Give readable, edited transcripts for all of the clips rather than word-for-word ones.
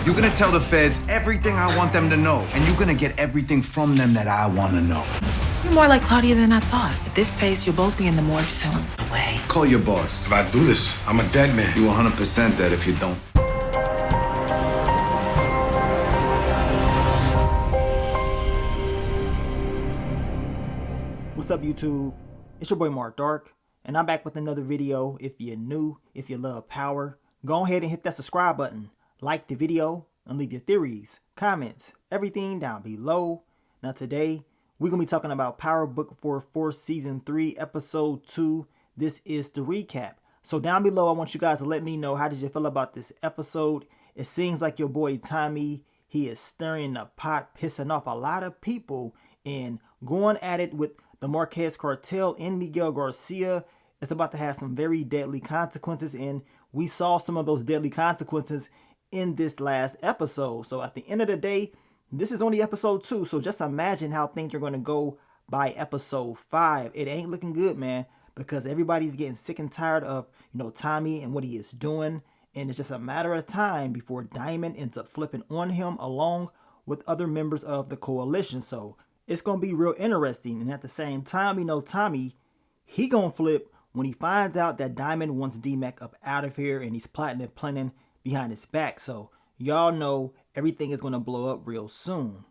You're gonna tell the feds everything I want them to know, and you're gonna get everything from them that I wanna know. You're more like Claudia than I thought. At this pace, you'll both be in the morgue soon. Away. Call your boss. If I do this, I'm a dead man. You 100% dead if you don't. What's up, YouTube? It's your boy Mark Dark, and I'm back with another video. If you're new, if you love power, go ahead and hit that subscribe button, like the video, and leave your theories, comments, everything down below. Now today, we're going to be talking about Power Book 4 Season 3, Episode 2. This is the recap. So down below, I want you guys to let me know, how did you feel about this episode? It seems like your boy Tommy, he is stirring the pot, pissing off a lot of people, and going at it with the Marquez cartel and Miguel Garcia. It's about to have some very deadly consequences, and we saw some of those deadly consequences in this last episode. So at the end of the day, this is only episode 2, so just imagine how things are going to go by episode 5. It ain't looking good, man, because everybody's getting sick and tired of, Tommy and what he is doing, and it's just a matter of time before Diamond ends up flipping on him along with other members of the coalition. So it's going to be real interesting, and at the same time, Tommy, he going to flip when he finds out that Diamond wants D-Mac up out of here, and he's plotting and planning behind his back. So y'all know everything is going to blow up real soon.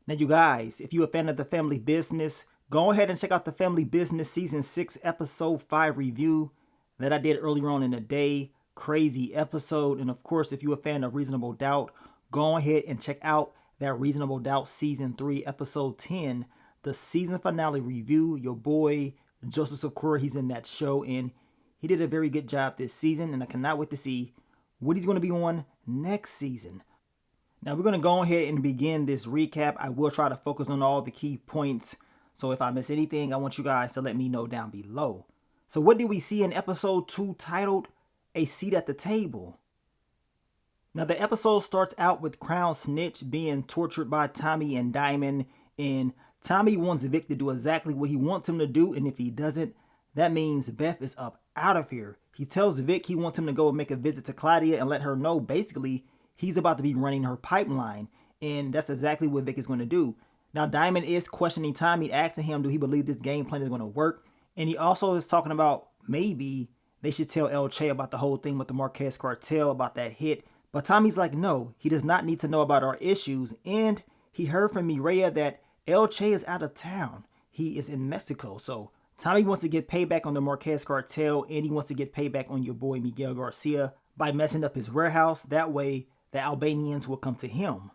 Now, you guys, if you're a fan of the Family Business, go ahead and check out the Family Business Season 6, Episode 5 review that I did earlier on in the day. Crazy episode. And of course, if you're a fan of Reasonable Doubt, go ahead and check out that Reasonable Doubt Season 3, Episode 10, the season finale review. Your boy, Joseph Secor, he's in that show, and he did a very good job this season, and I cannot wait to see what he's going to be on next season. Now, we're going to go ahead and begin this recap. I will try to focus on all the key points, so if I miss anything, I want you guys to let me know down below. So what did we see in episode 2 titled A Seat at the Table? Now, the episode starts out with Crown Snitch being tortured by Tommy and Diamond, and Tommy wants Vic to do exactly what he wants him to do, and if he doesn't, that means Beth is up out of here. He tells Vic he wants him to go and make a visit to Claudia and let her know basically he's about to be running her pipeline, and that's exactly what Vic is going to do. Now, Diamond is questioning Tommy, asking him, do he believe this game plan is going to work? And he also is talking about maybe they should tell El Che about the whole thing with the Marquez cartel, about that hit. But Tommy's like, no, he does not need to know about our issues. And he heard from Mireya that El Che is out of town. He is in Mexico. So Tommy wants to get payback on the Marquez cartel, and he wants to get payback on your boy Miguel Garcia by messing up his warehouse. That way, the Albanians will come to him.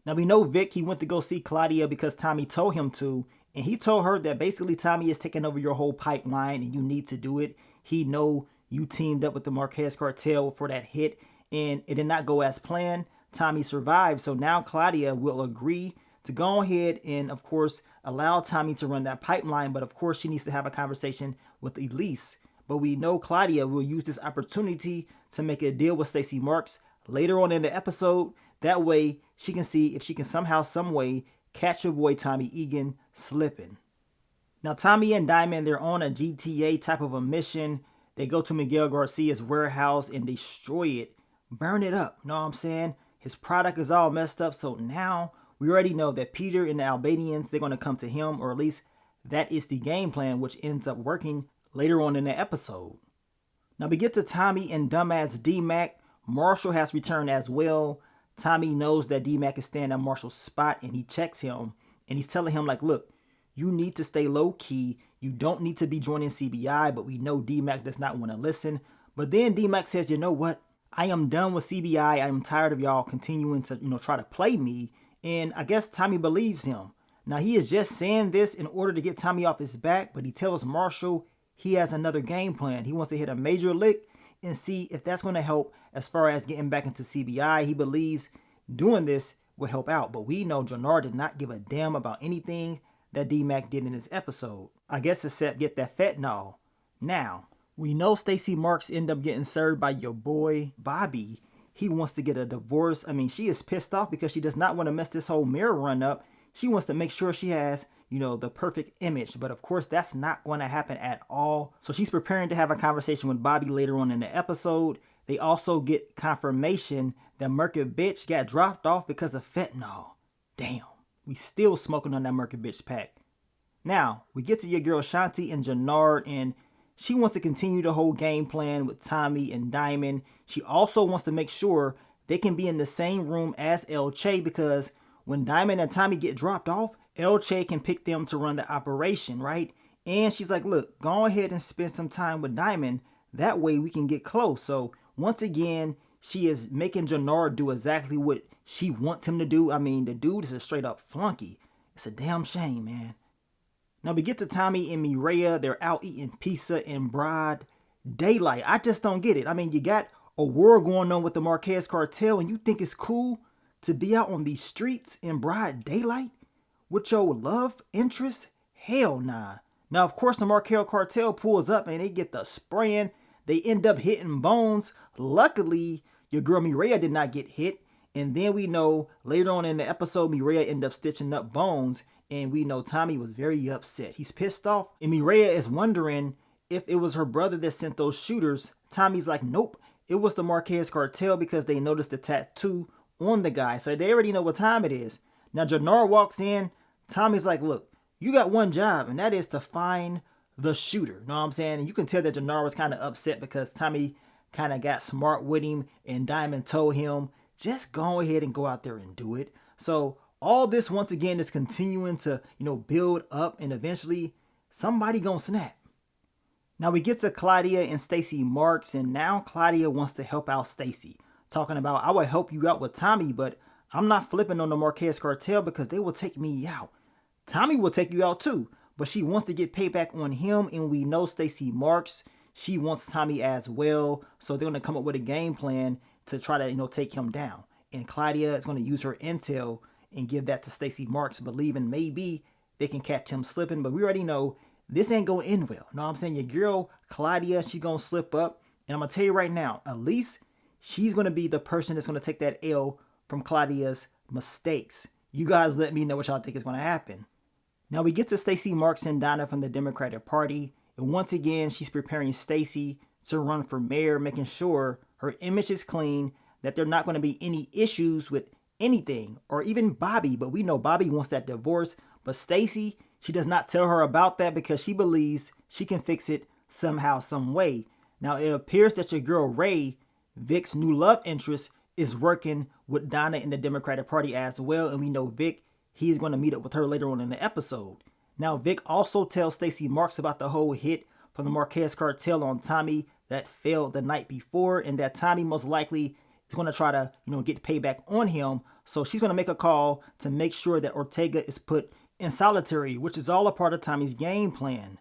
Now, we know Vic, he went to go see Claudia because Tommy told him to, and he told her that basically Tommy is taking over your whole pipeline and you need to do it. He know you teamed up with the Marquez cartel for that hit, and it did not go as planned. Tommy survived, so now Claudia will agree to go ahead and, of course, allow Tommy to run that pipeline, but of course she needs to have a conversation with Elise. But we know Claudia will use this opportunity to make a deal with Stacey Marks later on in the episode. That way she can see if she can somehow, some way catch your boy Tommy Egan slipping. Now, Tommy and Diamond, they're on a GTA type of a mission. They go to Miguel Garcia's warehouse and destroy it, burn it up. Know what I'm saying? His product is all messed up. So now we already know that Peter and the Albanians, they're going to come to him, or at least that is the game plan, which ends up working later on in the episode. Now we get to Tommy and dumbass D-Mac. Marshall has returned as well. Tommy knows that D-Mac is staying at Marshall's spot, and he checks him, and he's telling him, like, look, you need to stay low-key. You don't need to be joining CBI, but we know D-Mac does not want to listen. But then D-Mac says, you know what? I am done with CBI. I am tired of y'all continuing to, try to play me. And I guess Tommy believes him. Now, he is just saying this in order to get Tommy off his back, but he tells Marshall he has another game plan. He wants to hit a major lick and see if that's going to help as far as getting back into CBI. He believes doing this will help out. But we know Jannard did not give a damn about anything that D-Mac did in this episode. I guess except get that fentanyl. Now, we know Stacey Marks end up getting served by your boy Bobby. He wants to get a divorce. I mean, she is pissed off because she does not want to mess this whole mirror run up. She wants to make sure she has, the perfect image. But of course, that's not going to happen at all. So she's preparing to have a conversation with Bobby later on in the episode. they also get confirmation that Murky Bitch got dropped off because of fentanyl. Damn, we still smoking on that Murky Bitch pack. Now, we get to your girl Shanti and Jannard, and she wants to continue the whole game plan with Tommy and Diamond. She also wants to make sure they can be in the same room as El Che, because when Diamond and Tommy get dropped off, El Che can pick them to run the operation, right? And she's like, look, go ahead and spend some time with Diamond. That way we can get close. So once again, she is making Jannard do exactly what she wants him to do. I mean, the dude is a straight up flunky. It's a damn shame, man. Now we get to Tommy and Mireya. They're out eating pizza in broad daylight. I just don't get it. I mean, you got a war going on with the Marquez cartel, and you think it's cool to be out on these streets in broad daylight with your love interest? Hell nah. Now, of course, the Marquez cartel pulls up and they get the spraying. They end up hitting Bones. Luckily, your girl Mireya did not get hit. And then we know later on in the episode, Mireya ended up stitching up Bones. And we know Tommy was very upset. He's pissed off. And Mireya is wondering if it was her brother that sent those shooters. Tommy's like, nope, it was the Marquez cartel, because they noticed the tattoo on the guy. So they already know what time it is. Now Jannard walks in. Tommy's like, look, you got one job, and that is to find the shooter. Know what I'm saying? And you can tell that Jannard was kind of upset because Tommy kind of got smart with him, and Diamond told him, just go ahead and go out there and do it. So all this once again is continuing to, build up, and eventually somebody gonna snap. Now we get to Claudia and Stacy Marks, and now Claudia wants to help out Stacy, talking about, I will help you out with Tommy, but I'm not flipping on the Marquez cartel because they will take me out. Tommy will take you out too, but she wants to get payback on him, and we know Stacy Marks, she wants Tommy as well, so they're gonna come up with a game plan to try to, take him down. And Claudia is gonna use her intel and give that to Stacy Marks, believing maybe they can catch him slipping. But we already know this ain't gonna end well. Know what I'm saying? Your girl Claudia, she gonna slip up. And I'm gonna tell you right now, at least she's gonna be the person that's gonna take that L from Claudia's mistakes. You guys let me know what y'all think is gonna happen. Now we get to Stacy Marks and Donna from the Democratic Party. And once again, she's preparing Stacy to run for mayor, making sure her image is clean, that there are not gonna be any issues with anything, or even Bobby. But we know Bobby wants that divorce, but Stacy, she does not tell her about that because she believes she can fix it somehow, some way. Now it appears that your girl Ray, Vic's new love interest, is working with Donna in the Democratic Party as well, and we know Vic, he's going to meet up with her later on in the episode. Now Vic also tells Stacy Marks about the whole hit from the Marquez cartel on Tommy that failed the night before, and that Tommy most likely is going to try to, get payback on him. So she's going to make a call to make sure that Ortega is put in solitary, which is all a part of Tommy's game plan.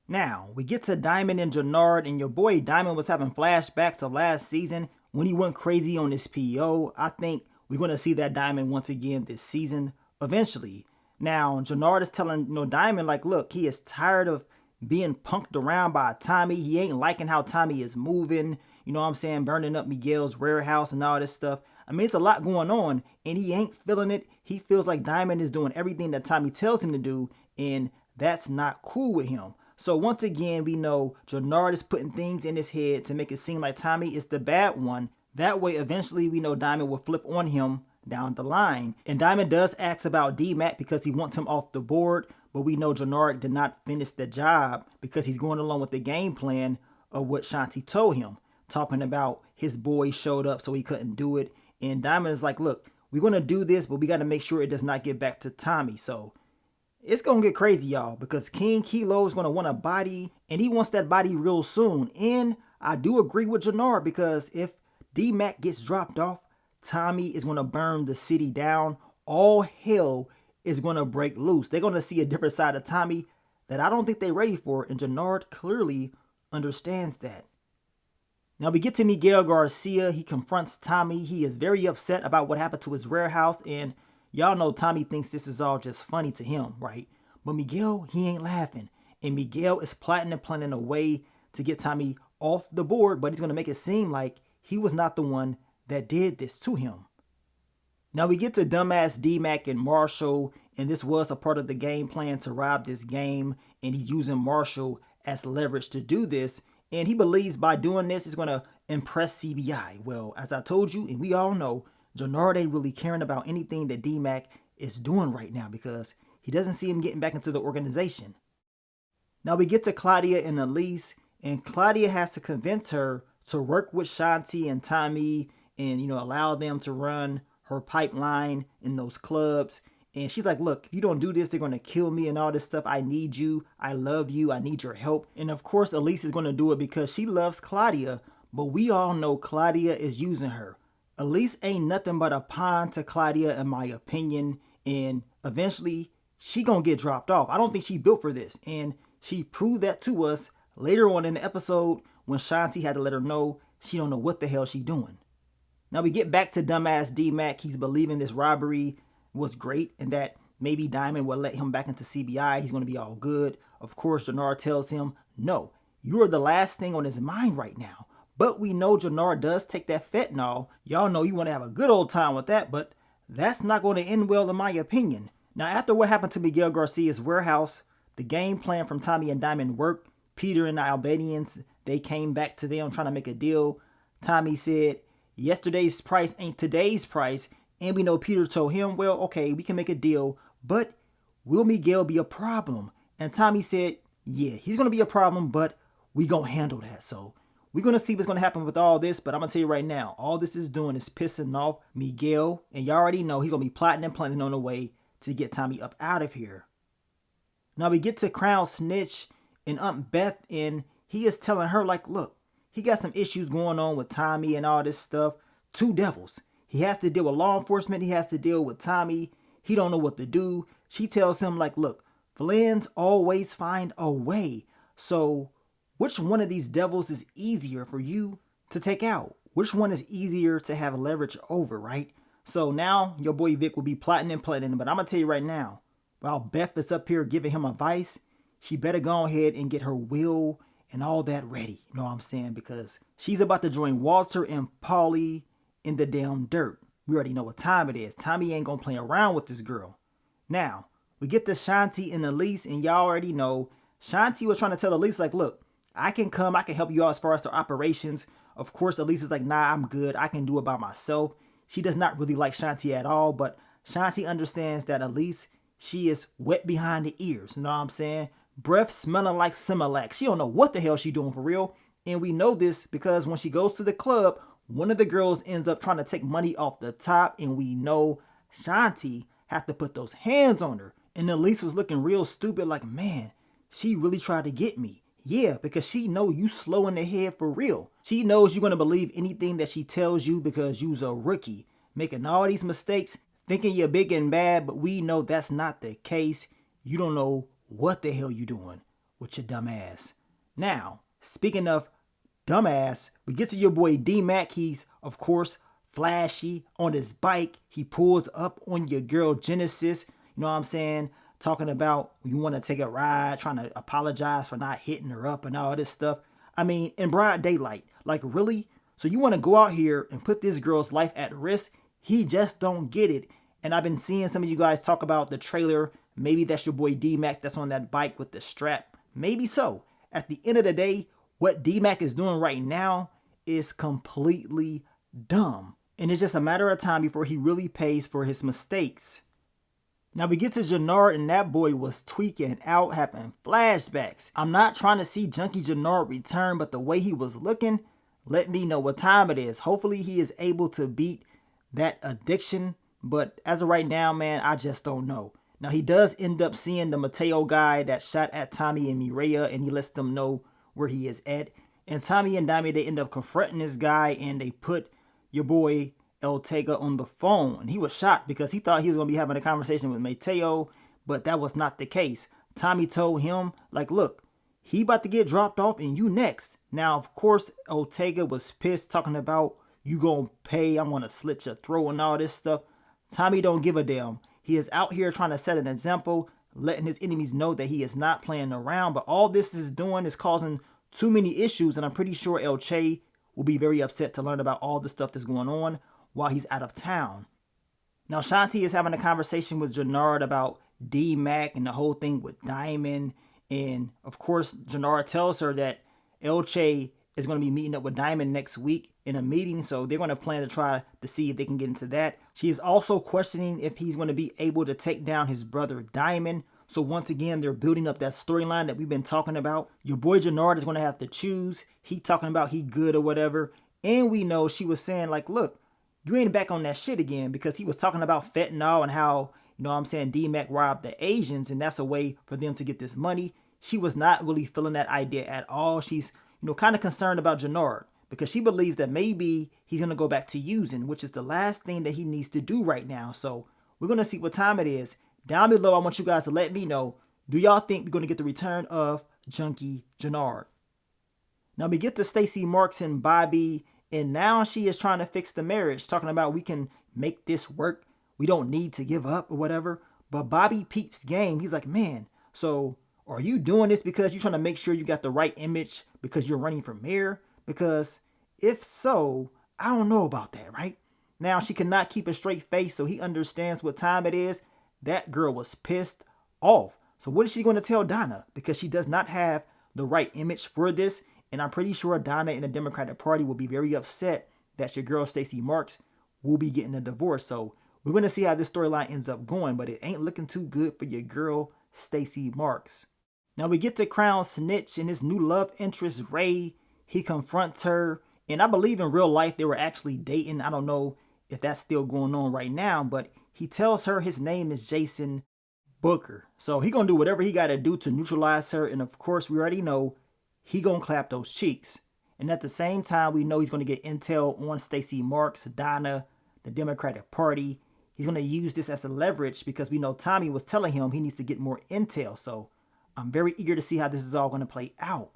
Now, we get to Diamond and Jannard, and your boy Diamond was having flashbacks of last season when he went crazy on his PO. I think we're going to see that Diamond once again this season, eventually. Now, Jannard is telling, Diamond, like, look, he is tired of being punked around by Tommy. He ain't liking how Tommy is moving. You know what I'm saying? Burning up Miguel's warehouse and all this stuff. I mean, it's a lot going on, and he ain't feeling it. He feels like Diamond is doing everything that Tommy tells him to do, and that's not cool with him. So once again, we know Jannard is putting things in his head to make it seem like Tommy is the bad one. That way, eventually, we know Diamond will flip on him down the line. And Diamond does ask about D-Mac because he wants him off the board, but we know Jannard did not finish the job because he's going along with the game plan of what Shanti told him, talking about his boy showed up so he couldn't do it. And Diamond is like, look, we're going to do this, but we got to make sure it does not get back to Tommy. So it's going to get crazy, y'all, because King Kilo is going to want a body, and he wants that body real soon. And I do agree with Jannard, because if D-Mac gets dropped off, Tommy is going to burn the city down. All hell is going to break loose. They're going to see a different side of Tommy that I don't think they're ready for, and Jannard clearly understands that. Now we get to Miguel Garcia. He confronts Tommy. He is very upset about what happened to his warehouse, and y'all know Tommy thinks this is all just funny to him, right? But Miguel, he ain't laughing. And Miguel is plotting and planning a way to get Tommy off the board, but he's going to make it seem like he was not the one that did this to him. Now we get to dumbass D-Mac and Marshall, and this was a part of the game plan to rob this game, and he's using Marshall as leverage to do this. And he believes by doing this, it's going to impress CBI. Well, as I told you, and we all know, Jannard ain't really caring about anything that D-Mac is doing right now because he doesn't see him getting back into the organization. Now we get to Claudia and Elise, and Claudia has to convince her to work with Shanti and Tommy and, allow them to run her pipeline in those clubs. And she's like, look, if you don't do this, they're going to kill me and all this stuff. I need you. I love you. I need your help. And of course, Elise is going to do it because she loves Claudia. But we all know Claudia is using her. Elise ain't nothing but a pawn to Claudia, in my opinion. And eventually, she going to get dropped off. I don't think she built for this. And she proved that to us later on in the episode when Shanti had to let her know she don't know what the hell she doing. Now we get back to dumbass D-Mac. He's believing this robbery was great and that maybe Diamond will let him back into CBI. He's going to be all good. Of course, Jannard tells him, no, you are the last thing on his mind right now. But we know Jannard does take that fentanyl. Y'all know you want to have a good old time with that, but that's not going to end well in my opinion. Now, after what happened to Miguel Garcia's warehouse, the game plan from Tommy and Diamond worked. Peter and the Albanians, they came back to them trying to make a deal. Tommy said, yesterday's price ain't today's price. And we know Peter told him, well, okay, we can make a deal, but will Miguel be a problem? And Tommy said, yeah, he's going to be a problem, but we going to handle that. So we're going to see what's going to happen with all this. But I'm going to tell you right now, all this is doing is pissing off Miguel. And you already know he's going to be plotting and planning on the way to get Tommy up out of here. Now we get to Crown Snitch and Aunt Beth, and he is telling her, like, look, he got some issues going on with Tommy and all this stuff. Two devils. He has to deal with law enforcement. He has to deal with Tommy. He don't know what to do. She tells him, like, look, Flynn's always find a way. So which one of these devils is easier for you to take out? Which one is easier to have leverage over, right? So now your boy Vic will be plotting and planning. But I'm going to tell you right now, while Beth is up here giving him advice, she better go ahead and get her will and all that ready. You know what I'm saying? Because she's about to join Walter and Paulie in the damn dirt. We already know what time it is. Tommy ain't gonna play around with this girl. Now, we get to Shanti and Elise, and y'all already know Shanti was trying to tell Elise, like, look, I can come, I can help you out as far as the operations. Of course, Elise is like, nah, I'm good. I can do it by myself. She does not really like Shanti at all, but Shanti understands that Elise, she is wet behind the ears. You know what I'm saying? Breath smelling like Similac. She don't know what the hell she doing for real. And we know this because when she goes to the club, one of the girls ends up trying to take money off the top, and we know Shanti had to put those hands on her. And Elise was looking real stupid like, man, she really tried to get me. Yeah, because she know you slow in the head for real. She knows you're going to believe anything that she tells you because you's a rookie, making all these mistakes, thinking you're big and bad, but we know that's not the case. You don't know what the hell you doing with your dumb ass. Now, speaking of dumbass, we get to your boy D-Mac. He's, of course, flashy on his bike. He pulls up on your girl Genesis. You know what I'm saying? Talking about you want to take a ride, trying to apologize for not hitting her up and all this stuff. I mean, in broad daylight. Like, really? So you want to go out here and put this girl's life at risk? He just don't get it. And I've been seeing some of you guys talk about the trailer. Maybe that's your boy D-Mac that's on that bike with the strap. Maybe so. At the end of the day, what D-Mac is doing right now is completely dumb. And it's just a matter of time before he really pays for his mistakes. Now we get to Jannard, and that boy was tweaking out, having flashbacks. I'm not trying to see Junkie Jannard return, but the way he was looking let me know what time it is. Hopefully he is able to beat that addiction. But as of right now, man, I just don't know. Now he does end up seeing the Mateo guy that shot at Tommy and Mireya, and he lets them know where he is at. And Tommy and Diamond, they end up confronting this guy, and they put your boy Ortega on the phone. And he was shocked because he thought he was going to be having a conversation with Mateo, but that was not the case. Tommy told him, like, look, he about to get dropped off and you next. Now, of course, Ortega was pissed, talking about you going to pay, I'm going to slit your throat and all this stuff. Tommy don't give a damn. He is out here trying to set an example, letting his enemies know that he is not playing around. But all this is doing is causing too many issues, and I'm pretty sure El Che will be very upset to learn about all the stuff that's going on while he's out of town. Now, Shanti is having a conversation with Jannard about D-Mac and the whole thing with Diamond. And, of course, Jannard tells her that El Che is going to be meeting up with Diamond next week in a meeting. So they're going to plan to try to see if they can get into that. She is also questioning if he's going to be able to take down his brother Diamond. So once again, they're building up that storyline that we've been talking about. Your boy Jannard is going to have to choose. He talking about he good or whatever. And we know she was saying like, look, you ain't back on that shit again, because he was talking about fentanyl and how, you know what I'm saying, D-Mac robbed the Asians and that's a way for them to get this money. She was not really feeling that idea at all. She's, you know, kind of concerned about Jannard because she believes that maybe he's going to go back to using, which is the last thing that he needs to do right now. So we're going to see what time it is. Down below, I want you guys to let me know, do y'all think we're going to get the return of Junkie Jannard? Now we get to Stacey Marks and Bobby, and now she is trying to fix the marriage, talking about we can make this work. We don't need to give up or whatever. But Bobby peeps game. He's like, man, so are you doing this because you're trying to make sure you got the right image because you're running for mayor? Because if so, I don't know about that, right? Now she cannot keep a straight face, so he understands what time it is. That girl was pissed off. So what is she going to tell Donna? Because she does not have the right image for this. And I'm pretty sure Donna and the Democratic Party will be very upset that your girl Stacey Marks will be getting a divorce. So we're going to see how this storyline ends up going, but it ain't looking too good for your girl Stacey Marks. Now we get to Crown Snitch and his new love interest, Ray. He confronts her, and I believe in real life they were actually dating. I don't know if that's still going on right now, but he tells her his name is Jason Booker. So he gonna do whatever he gotta do to neutralize her, and of course we already know he gonna clap those cheeks. And at the same time, we know he's gonna get intel on Stacey Marks, Donna, the Democratic Party. He's gonna use this as a leverage because we know Tommy was telling him he needs to get more intel. So I'm very eager to see how this is all gonna play out.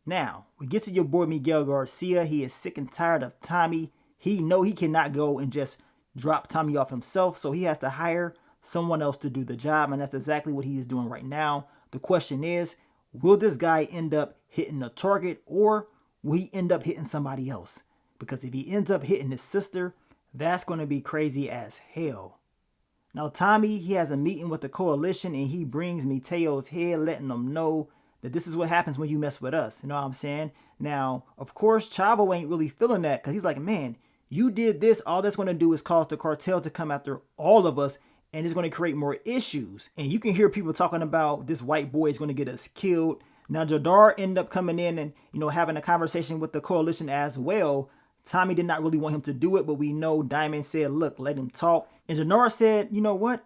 Now, we get to your boy Miguel Garcia. He is sick and tired of Tommy. He know he cannot go and just drop Tommy off himself, so he has to hire someone else to do the job, and that's exactly what he is doing right now. The question is, will this guy end up hitting a target, or will he end up hitting somebody else? Because if he ends up hitting his sister, that's going to be crazy as hell. Now Tommy, he has a meeting with the coalition, and he brings Mateo's head, letting them know that this is what happens when you mess with us. You know what I'm saying? Now, of course, Chavo ain't really feeling that because he's like, man, you did this. All that's going to do is cause the cartel to come after all of us, and it's going to create more issues. And you can hear people talking about this white boy is going to get us killed. Now, Jadar ended up coming in and, you know, having a conversation with the coalition as well. Tommy did not really want him to do it, but we know Diamond said, look, let him talk. And Jannard said, you know what?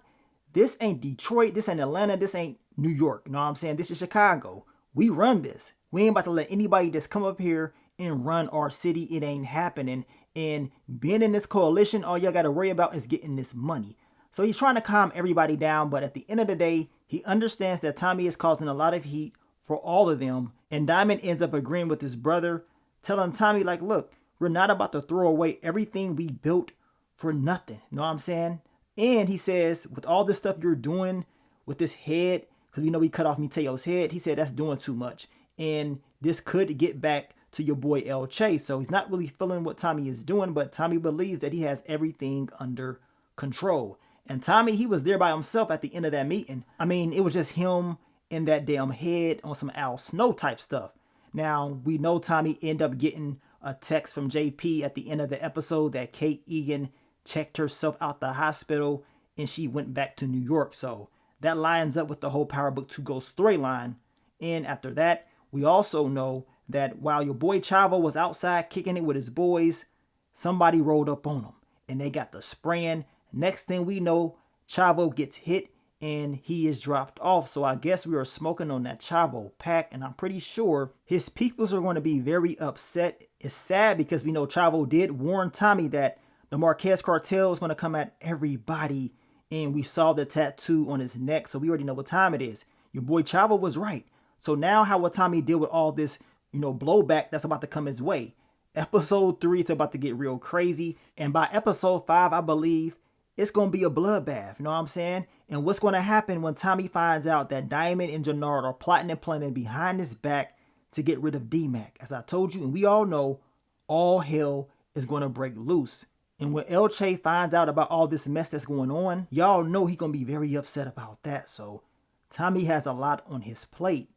This ain't Detroit. This ain't Atlanta. This ain't New York. You know what I'm saying? This is Chicago. We run this. We ain't about to let anybody just come up here and run our city. It ain't happening. And being in this coalition, all y'all got to worry about is getting this money. So he's trying to calm everybody down. But at the end of the day, he understands that Tommy is causing a lot of heat for all of them. And Diamond ends up agreeing with his brother, telling Tommy, like, look, we're not about to throw away everything we built for nothing. You know what I'm saying? And he says, with all this stuff you're doing with this head, because we know we cut off Mateo's head, he said that's doing too much. And this could get back to your boy El Chase. So he's not really feeling what Tommy is doing, but Tommy believes that he has everything under control. And Tommy, he was there by himself at the end of that meeting. I mean, it was just him in that damn head on some Al Snow type stuff. Now, we know Tommy ended up getting a text from JP at the end of the episode that Kate Egan checked herself out the hospital and she went back to New York. So that lines up with the whole Power Book 2 Ghost storyline. And after that, we also know that while your boy Chavo was outside kicking it with his boys, somebody rolled up on him and they got the spraying. Next thing we know, Chavo gets hit and he is dropped off. So I guess we are smoking on that Chavo pack, and I'm pretty sure his peoples are going to be very upset. It's sad because we know Chavo did warn Tommy that the Marquez cartel is going to come at everybody, and we saw the tattoo on his neck, so we already know what time it is. Your boy Chavo was right. So now how will Tommy deal with all this, you know, blowback that's about to come his way? Episode 3 is about to get real crazy, and by episode 5, I believe it's going to be a bloodbath, you know what I'm saying? And what's going to happen when Tommy finds out that Diamond and Jannard are plotting and planning behind his back to get rid of D-Mac? As I told you, and we all know, all hell is going to break loose. And when El Che finds out about all this mess that's going on, y'all know he's going to be very upset about that. So Tommy has a lot on his plate.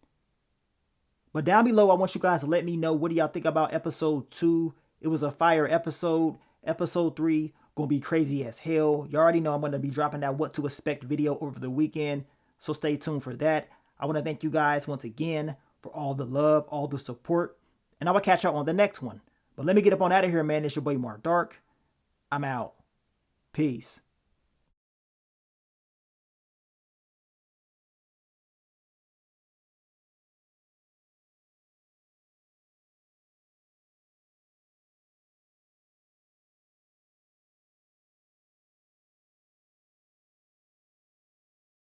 But down below, I want you guys to let me know, what do y'all think about episode 2? It was a fire episode. Episode 3 gonna be crazy as hell. You already know I'm gonna be dropping that what to expect video over the weekend, so stay tuned for that. I want to thank you guys once again for all the love, all the support, and I will catch y'all on the next one. But let me get up on out of here, man. It's your boy Mark Dark. I'm out. Peace.